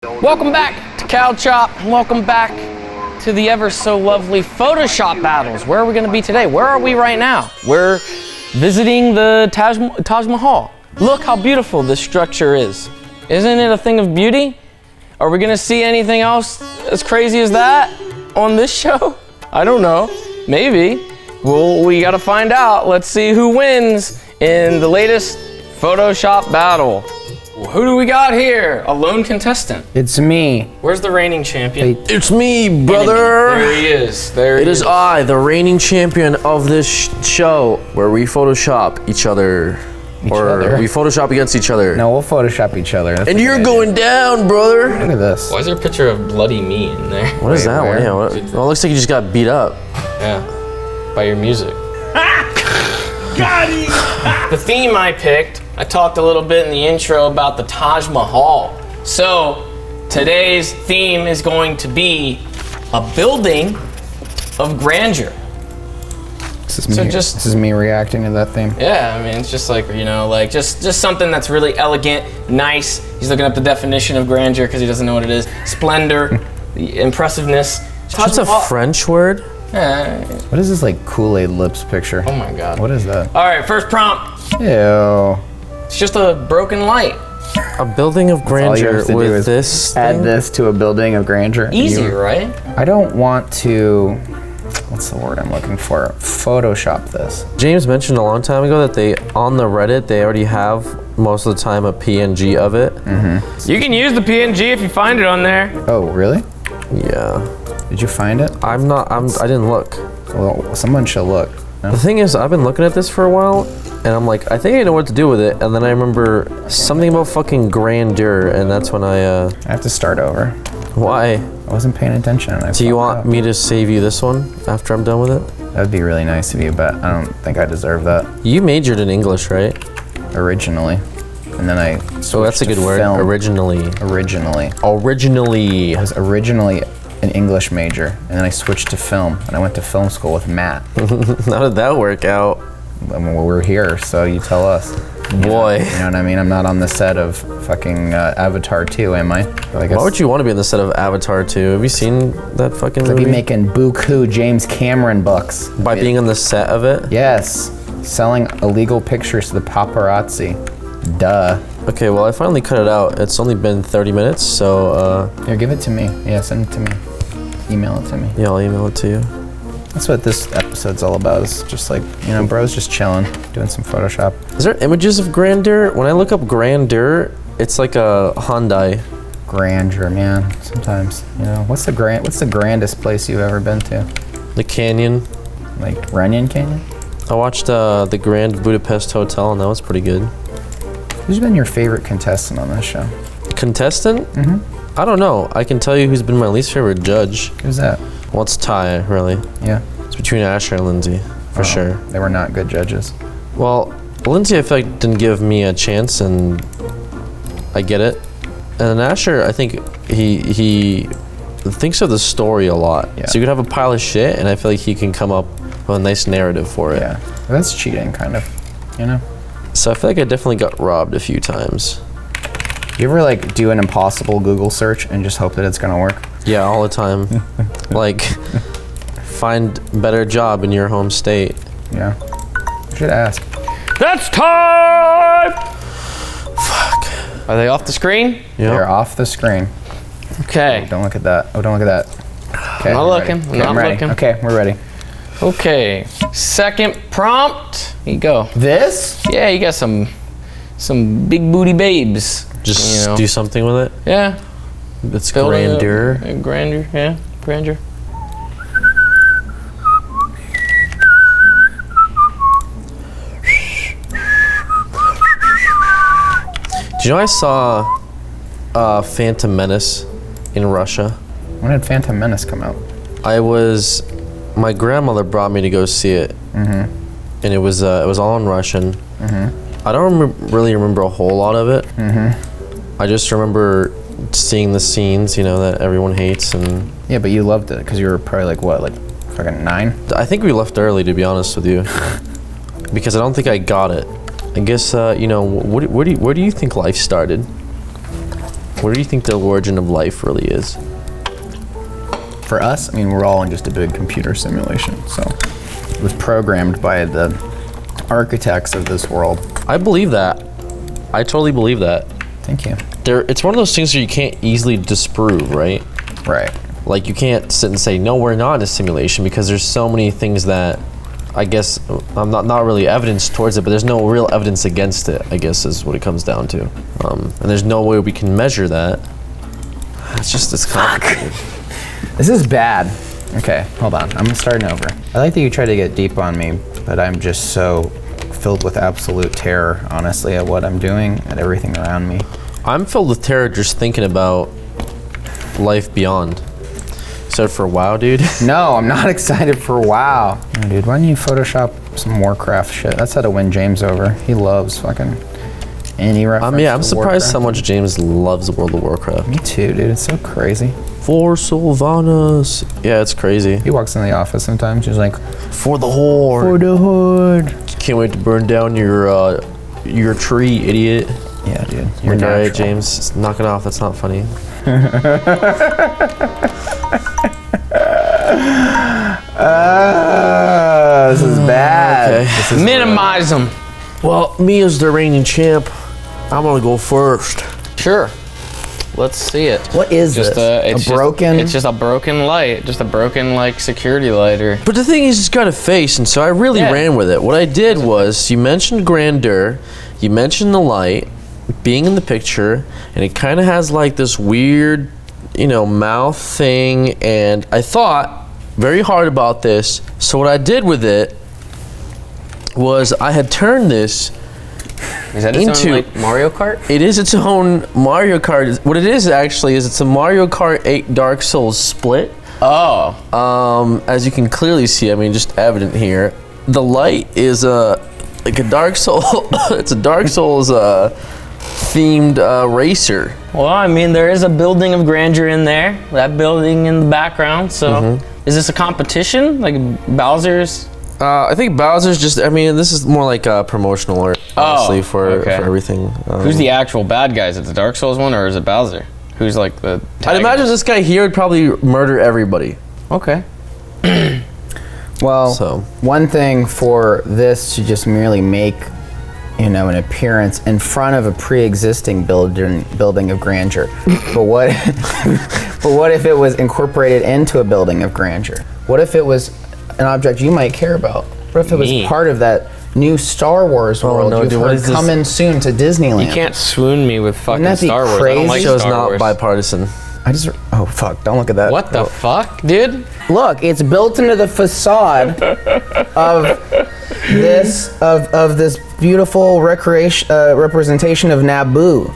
Welcome back to Cow Chop. Welcome back to the ever so lovely Photoshop battles. Where are we going to be today? Where are we right now? We're visiting the Taj Mahal. Look how beautiful this structure is. Isn't it a thing of beauty? Are we going to see anything else as crazy as that on this show? I don't know. Maybe. Well, we got to find out. Let's see who wins in the latest Photoshop battle. Who do we got here? A lone contestant. It's me. Where's the reigning champion? It's me, brother. There he is. It is I, the reigning champion of this show, where we Photoshop each other. We Photoshop against each other. No, we'll Photoshop each other. That's and you're going down, brother. Look at this. Why is there a picture of bloody me in there? What is that one? Yeah, well, it looks like you just got beat up. Yeah, by your music. Got him! The theme I picked, I talked a little bit in the intro about the Taj Mahal. So today's theme is going to be a building of grandeur. This is me reacting to that theme. Yeah, I mean, it's just like, you know, like just something that's really elegant, nice. He's looking up the definition of grandeur because he doesn't know what it is. Splendor, the impressive-ness. That's a French word? Yeah. What is this, like, Kool-Aid lips picture? Oh my God. What is that? All right, first prompt. Ew. It's just a broken light. A building of grandeur with this add thing? this to a building of grandeur. Easy, right? I don't want to, what's the word I'm looking for? Photoshop this. James mentioned a long time ago that on the Reddit, they already have most of the time a PNG of it. You can use the PNG if you find it on there. Oh, really? Yeah. Did you find it? I didn't look. Well, someone should look. No? The thing is, I've been looking at this for a while, and I'm like, I think I know what to do with it, and then I remember something about fucking grandeur, and that's when I have to start over. Why? I wasn't paying attention and I Do you want me to save you this one after I'm done with it? That would be really nice of you, but I don't think I deserve that. You majored in English, right? Originally. And then I switched Oh, that's a good word. film. Originally. Originally. Originally. I was originally an English major, and then I switched to film, and I went to film school with Matt. How did that work out? I mean, well, we're here, so you tell us. Boy. You know what I mean? I'm not on the set of fucking Avatar 2, am I? Why would you want to be on the set of Avatar 2? Have you seen that fucking I'd movie? be making buku James Cameron bucks. By being on the set of it? Yes. Selling illegal pictures to the paparazzi. Duh. Okay, well, I finally cut it out. It's only been 30 minutes, so, Here, give it to me. Yeah, send it to me. Email it to me. yeah, I'll email it to you. That's what this episode's all about. It's just like, you know, bros just chilling, doing some Photoshop. Is there images of grandeur? When I look up grandeur, it's like a Hyundai. Grandeur, man. Sometimes, you know, what's the grandest place you've ever been to? The canyon. Like Runyon Canyon? I watched the Grand Budapest Hotel, and that was pretty good. Who's been your favorite contestant on this show? Contestant? Mm-hmm. I don't know. I can tell you who's been my least favorite judge. Who's that? Well, it's Ty, really. Yeah. It's between Asher and Lindsay, for sure. They were not good judges. Well, Lindsay, I feel like didn't give me a chance, and I get it. And then Asher, I think he thinks of the story a lot. Yeah. So you could have a pile of shit, and I feel like he can come up with a nice narrative for it. Yeah. Well, that's cheating, kind of. You know? So I feel like I definitely got robbed a few times. You ever like do an impossible Google search and just hope that it's gonna work? Yeah, all the time. Like, find better job in your home state. Yeah. You should ask. That's time! Fuck. Are they off the screen? Yeah. They're off the screen. Okay. Don't look at that. Oh, don't look at that. Okay, I'm not we're looking. ready. I'm not ready. looking. Okay, we're ready. Okay. Second prompt. Here you go. This? Yeah, you got some big booty babes. Just you know. do something with it. Yeah. It's Build grandeur. Grandeur, yeah. Grandeur. Do you know I saw Phantom Menace in Russia? When did Phantom Menace come out? My grandmother brought me to go see it, and it was all in Russian. I don't really remember a whole lot of it. I just remember seeing the scenes, you know, that everyone hates, and Yeah, but you loved it because you were probably like what, like fucking 9? I think we left early, to be honest with you, because I don't think I got it. I guess you know, where do you think life started? Where do you think the origin of life really is? For us, I mean, we're all in just a big computer simulation. So it was programmed by the architects of this world. I believe that. I totally believe that. Thank you. It's one of those things that you can't easily disprove, right? Right. Like you can't sit and say, no, we're not in a simulation, because there's so many things that I guess I'm not really evidence towards it, but there's no real evidence against it, I guess is what it comes down to. And there's no way we can measure that. It's complicated. This is bad. Okay, hold on. I'm starting over. I like that you try to get deep on me, but I'm just so filled with absolute terror, honestly, at what I'm doing, at everything around me. I'm filled with terror just thinking about life beyond. Except for WoW, dude. No, I'm not excited for WoW. No, dude, why don't you Photoshop some Warcraft shit? That's how to win James over. He loves fucking any reference Yeah, I'm to surprised Warcraft. how much James loves World of Warcraft. Me too, dude. It's so crazy. For Sylvanas. Yeah, it's crazy. He walks in the office sometimes. He's like, For the Horde. for the hood. Can't wait to burn down your tree, idiot. Yeah, dude. You're Like, all right, natural. James, knock it off. That's not funny. This is bad. Okay. This is Minimize them. Well, me as the reigning champ, I'm gonna go first. Sure. Let's see it. What is Just this? it's A broken? It's just a broken light. Just a broken like security lighter. But the thing is, it's got a face, and so I really Yeah. ran with it. What I did was, you mentioned Grandeur, you mentioned the light being in the picture, and it kind of has like this weird, mouth thing, and I thought very hard about this. So what I did with it was I had turned this Is that its into- own, like Mario Kart? It is its own Mario Kart. What it is actually is it's a Mario Kart 8 Dark Souls split. Oh. As you can clearly see, I mean, just evident here. The light is like a Dark Soul. It's a Dark Souls themed racer. Well, I mean, there is a building of grandeur in there. That building in the background. So, is this a competition? Like Bowser's? I think Bowser's just. I mean, this is more like promotional art, honestly, for okay. everything. Who's the actual bad guy? Is it the Dark Souls one or is it Bowser? Who's like the I'd imagine this guy here would probably murder everybody. Okay. Well, So. one thing for this to just merely make, an appearance in front of a pre-existing building of grandeur. But what if it was incorporated into a building of grandeur? What if it was an object you might care about? What if it was Me. part of that new Star Wars world no, you've dude, what heard is this? coming soon to Disneyland? You can't swoon me with fucking that be Star Wars. I crazy? don't like Show's Star not Wars. bipartisan. Oh fuck! Don't look at that. What the fuck, dude? Look, it's built into the facade of this beautiful representation of Naboo.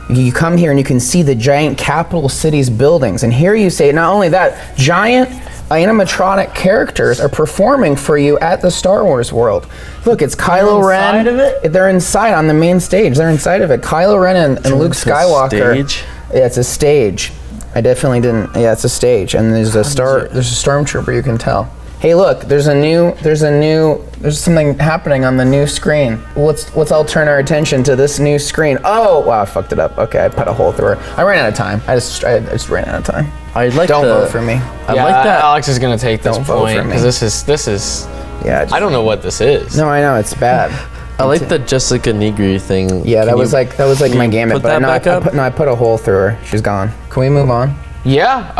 You come here and you can see the giant capital city's buildings, and here you say not only that, giant animatronic characters are performing for you at the Star Wars world. Look, it's Kylo Ren. inside of it? They're inside on the main stage. They're inside of it. Kylo Ren and Luke It's a Skywalker. stage? Yeah, it's a stage. I definitely didn't. Yeah, it's a stage, and there's a stormtrooper. You can tell. Hey, look, there's something happening on the new screen. Let's all turn our attention to this new screen. Oh, wow, I fucked it up. Okay, I put a hole through it. I ran out of time. I just ran out of time. I'd like Don't vote for me. I Yeah, like that. Alex is gonna take this Don't vote point for me. because this is. Yeah. I don't know what this is. No, I know it's bad. I like the Jessica Negri thing. Yeah, Can that was like my you gambit. put But that no, back up? I put a hole through her. She's gone. Can we move on? Yeah.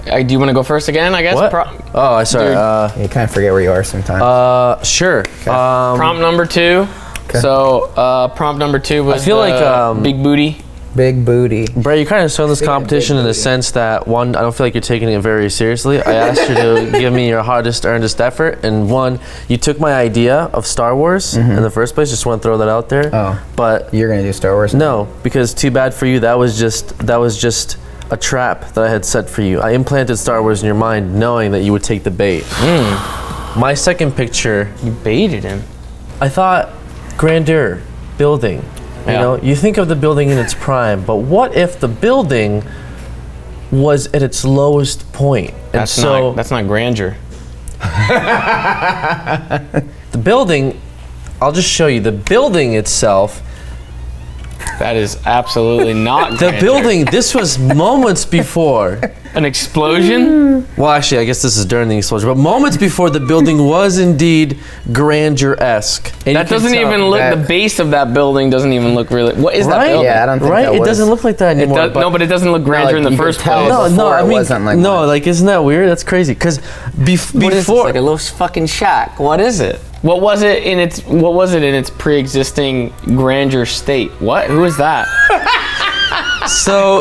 Do you want to go first again? I guess. What? Oh, sorry. Dude. You kind of forget where you are sometimes. Sure. Prompt number 2. Okay. So prompt number 2 was I feel like, big booty. Big booty. Bray, you kind of started this competition in the sense that, one, I don't feel like you're taking it very seriously. I asked you to give me your hardest, earnest effort, and one, you took my idea of Star Wars in the first place. Just want to throw that out there. Oh. But You're gonna do Star Wars? no, because too bad for you. That was just a trap that I had set for you. I implanted Star Wars in your mind, knowing that you would take the bait. My second picture, You baited him. I thought Grandeur, building. Yeah. You think of the building in its prime, but what if the building was at its lowest point? And That's not grandeur. the building, I'll just show you. The building itself That is absolutely not The grandeur. building, this was moments before. An explosion? Well, actually, I guess this is during the explosion, but moments before the building was indeed grandeur-esque. And That doesn't even look, the base of that building doesn't even look really, what is that Right? building? Yeah, I don't think Right? that It was. doesn't look like that It anymore. does, no, but it doesn't look grandeur like, in the you could first tell place. No, before I it mean, wasn't like no, that. like, isn't that weird? That's crazy. Because What is this? before, Like a little fucking shack. What is it? What was it in its pre-existing grandeur state? What? Who is that? so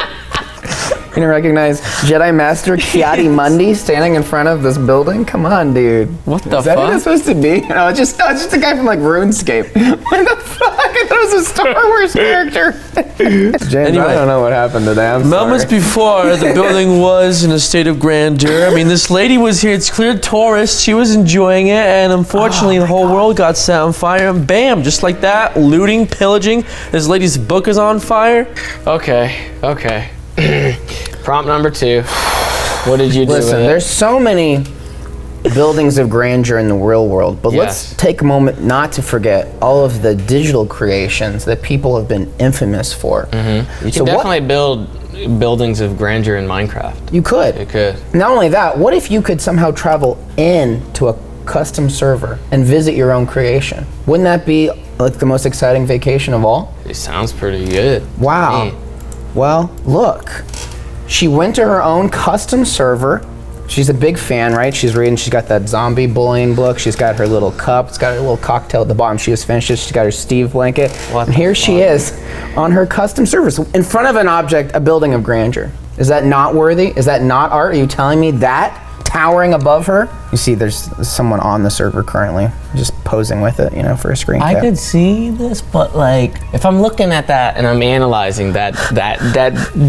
You can recognize Jedi Master Kiadi Mundi standing in front of this building? Come on, dude. What the Is that what fuck? it's supposed to be? No, it's just a guy from like RuneScape. What the fuck? I thought it was a Star Wars character. James, Anyway. I don't know what happened today. I'm moments sorry. before the building was in a state of grandeur. I mean, this lady was here. It's clear tourist. She was enjoying it, and unfortunately, the whole world got set on fire. And bam, just like that, looting, pillaging. This lady's book is on fire. Okay. Prompt number 2. What did you do Listen, with it? there's so many buildings of grandeur in the real world, but let's Yes. take a moment not to forget all of the digital creations that people have been infamous for. You So can what- definitely build buildings of grandeur in Minecraft. You could. It could. Not only that, what if you could somehow travel into a custom server and visit your own creation? Wouldn't that be like the most exciting vacation of all? It sounds pretty good. Wow. Neat. Well, look. She went to her own custom server. She's a big fan, right? She's reading, she's got that zombie bullying book. She's got her little cup. It's got her little cocktail at the bottom. She just finished it. She's got her Steve blanket. What And the here she fuck? is on her custom server. So in front of an object, a building of grandeur. Is that not worthy? Is that not art? Are you telling me that? Towering above her? You see, there's someone on the server currently, just posing with it, for a screen I cap. could see this, but like, if I'm looking at that and I'm analyzing that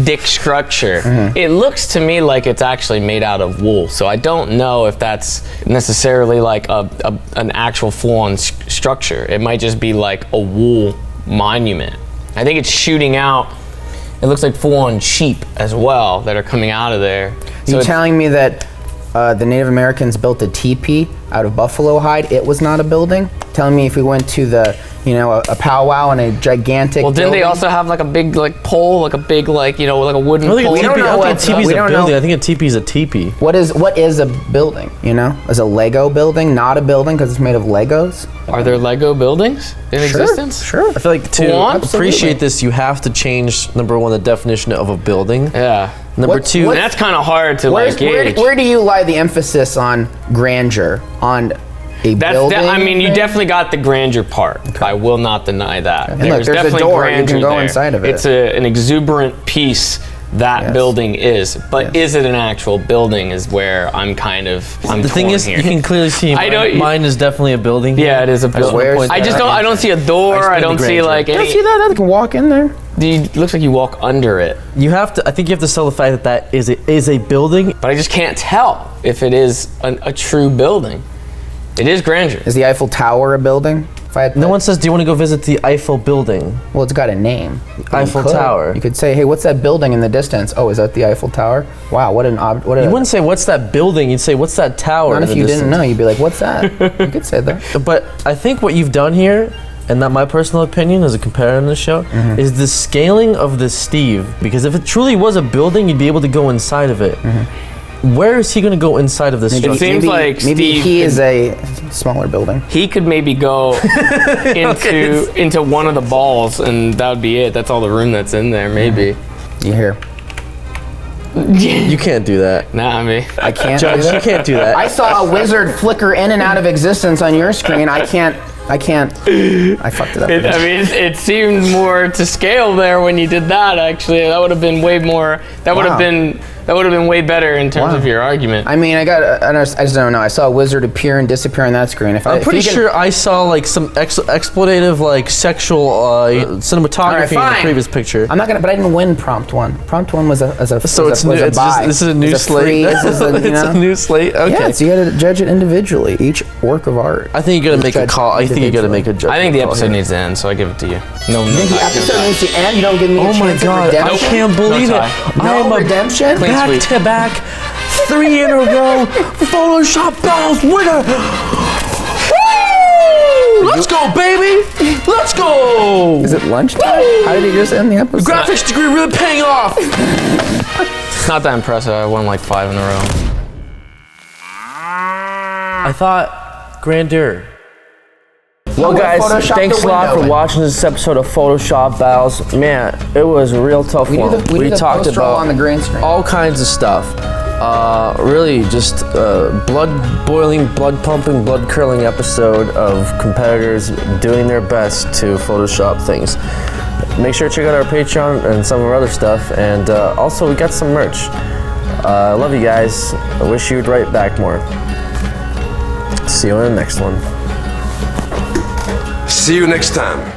dick structure, it looks to me like it's actually made out of wool. So I don't know if that's necessarily like an actual full-on structure. It might just be like a wool monument. I think it's shooting out. It looks like full-on sheep as well that are coming out of there. So You it's- telling me that the Native Americans built a teepee out of buffalo hide? It was not a building? Telling me if we went to the, a powwow in a gigantic well, didn't they building? also have like a big like pole, like a big like like a wooden I don't think pole? a don't teepee, know I don't what- think a teepee's we a don't building. know. I think a teepee's a teepee. What is a building, Is a Lego building not a building because it's made of Legos? Are there Lego buildings in existence? Sure. I feel like to Go on. appreciate this, you have to change, number one, the definition of a building. Yeah. Number What- two, And that's kind of hard to like gauge. Where do you lie the emphasis on grandeur? On a building? I mean, you thing? definitely got the grandeur part. I will not deny that. And look, there's a definitely door, you grandeur can go there. inside of it. It's an exuberant piece that Yes. building is, but Yes. is it an actual building? Is where I'm the thing torn is, here. you can clearly see I know- mine is definitely a building. Yeah, it is a just building. wanna Where's point that I just out? don't. I don't see a door. I explained don't the see grandeur. like You don't any. see that? I can walk in there. It looks like you walk under it, You have to. I think you have to sell the fact that is a building. but I just can't tell if it is a true building. It is grandeur. Is the Eiffel Tower a building? If I had No one says, "Do you want to go visit the Eiffel building?" Well, it's got a name. You Eiffel could. Tower. You could say, "Hey, what's that building in the distance?" Oh, is that the Eiffel Tower? Wow, what an what a. You wouldn't say, "What's that building?" You'd say, "What's that tower?" Not in if the you didn't distance?" know. You'd be like, "What's that?" You could say that. But I think what you've done here, and not my personal opinion as a competitor in this show, is the scaling of the Steve. Because if it truly was a building, you'd be able to go inside of it. Where is he going to go inside of this It structure? seems like maybe Steve he could- is a smaller building. He could maybe go into one of the balls, and that would be it. That's all the room that's in there, maybe. You hear? You can't do that. Nah, I mean, I can't. Judge, do that? you can't do that. I saw a wizard flicker in and out of existence on your screen. I can't. I fucked it up. I mean, it seemed more to scale there when you did that. Actually, that would have been way more. That would have Wow. been way better in terms Wow. of your argument. I mean, I just don't know. I saw a wizard appear and disappear on that screen. I'm pretty sure I saw like some exploitative, like sexual cinematography in the fine. previous picture. I'm not gonna, but I didn't win prompt one. Prompt one was a So it's new. was a It's buy. just, this is a new It's slate. free, this is a, you It's know? a new slate. Okay. Yeah, so you gotta judge it individually, each work of art. I think you gotta make a Judge call. I think you gotta make a judgment. I think the call episode here. needs to end, so I give it to you. No, You think the episode needs to end? You don't give me a Oh my chance god! of I redemption? can't believe No it. tie. I am No a redemption? Clean sweep. back-to-back, 3 in a row, Photoshop Battles winner. Woo! Let's go, baby! Let's go! Is it lunchtime? How did he just end the episode? Graphics degree really paying off! Not that impressive. I won like 5 in a row. I thought Grandeur. Well, guys, Photoshop thanks the a lot window for in. watching this episode of Photoshop Battles. Man, it was a real tough one. We talked post roll about on the green screen. All kinds of stuff. Really just blood boiling, blood pumping, blood curling episode of competitors doing their best to Photoshop things. Make sure to check out our Patreon and some of our other stuff. And also, we got some merch. I love you guys. I wish you'd write back more. See you in the next one. See you next time.